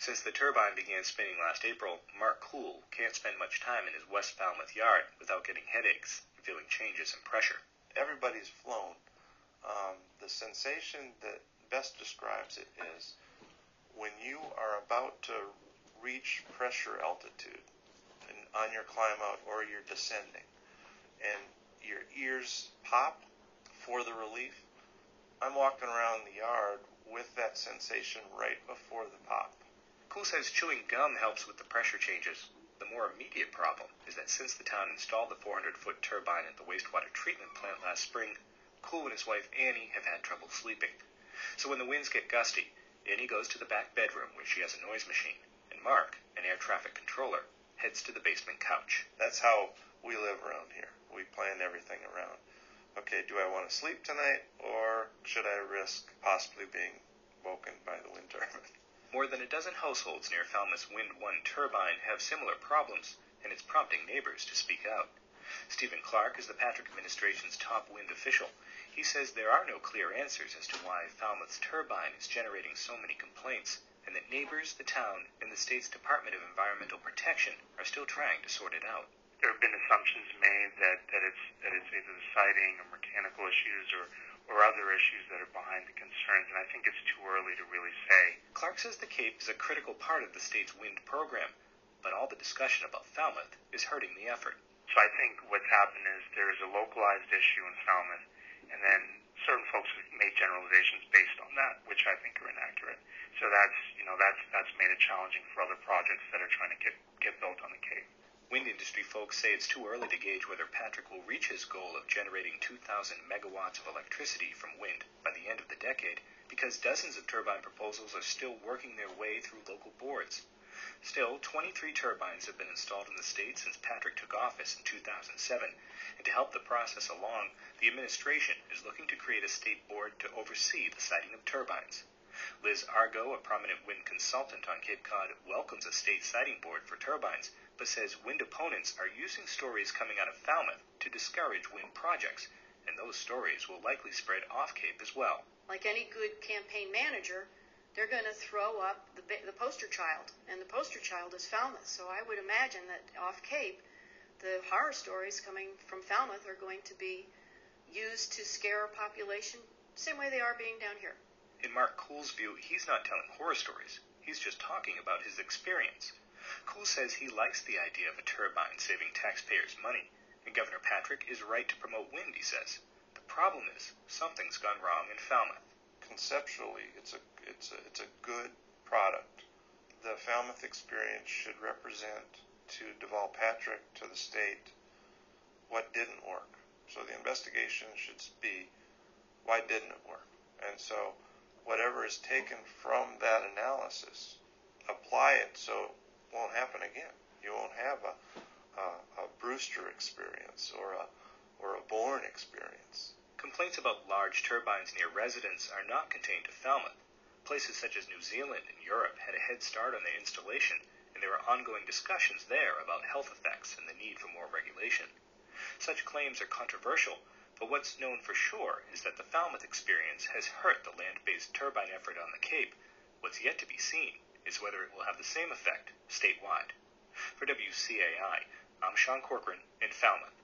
Since the turbine began spinning last April, Mark Cool can't spend much time in his West Falmouth yard without getting headaches and feeling changes in pressure. Everybody's flown. The sensation that best describes it is when you are about to reach pressure altitude on your climb out or you're descending and your ears pop for the relief. I'm walking around the yard with that sensation right before the pop. Cool says chewing gum helps with the pressure changes. The more immediate problem is that since the town installed the 400-foot turbine at the wastewater treatment plant last spring, Cool and his wife Annie have had trouble sleeping. So when the winds get gusty, Annie goes to the back bedroom where she has a noise machine, and Mark, an air traffic controller, heads to the basement couch. That's how we live around here. We plan everything around. Okay, do I want to sleep tonight, or should I risk possibly being woken by the wind turbine? More than a dozen households near Falmouth's Wind 1 turbine have similar problems, and it's prompting neighbors to speak out. Stephen Clark is the Patrick administration's top wind official. He says there are no clear answers as to why Falmouth's turbine is generating so many complaints, and that neighbors, the town, and the state's Department of Environmental Protection are still trying to sort it out. There have been assumptions made that it's either the sighting or mechanical issues or other issues that are behind the concerns, and I think it's too early to really say. Clark says the Cape is a critical part of the state's wind program, but all the discussion about Falmouth is hurting the effort. So I think what's happened is there is a localized issue in Falmouth, and then certain folks have made generalizations based on that, which I think are inaccurate. So that's made it challenging for other projects that are trying to get built on the Cape. Wind industry folks say it's too early to gauge whether Patrick will reach his goal of generating 2,000 megawatts of electricity from wind by the end of the decade, because dozens of turbine proposals are still working their way through local boards. Still, 23 turbines have been installed in the state since Patrick took office in 2007, and to help the process along, the administration is looking to create a state board to oversee the siting of turbines. Liz Argo, a prominent wind consultant on Cape Cod, welcomes a state siting board for turbines, but says wind opponents are using stories coming out of Falmouth to discourage wind projects, and those stories will likely spread off Cape as well. Like any good campaign manager, they're going to throw up the poster child, and the poster child is Falmouth. So I would imagine that off Cape, the horror stories coming from Falmouth are going to be used to scare a population the same way they are being down here. In Mark Cool's view, he's not telling horror stories. He's just talking about his experience. Cool says he likes the idea of a turbine saving taxpayers' money, and Governor Patrick is right to promote wind, he says. The problem is something's gone wrong in Falmouth. Conceptually, it's a good product. The Falmouth experience should represent to Deval Patrick, to the state, what didn't work. So the investigation should be, why didn't it work? And so whatever is taken from that analysis, apply it so it won't happen again. You won't have a Brewster experience or a Bourne experience. Complaints about large turbines near residents are not contained to Falmouth. Places such as New Zealand and Europe had a head start on the installation, and there are ongoing discussions there about health effects and the need for more regulation. Such claims are controversial, but what's known for sure is that the Falmouth experience has hurt the land-based turbine effort on the Cape. What's yet to be seen is whether it will have the same effect statewide. For WCAI, I'm Sean Corcoran in Falmouth.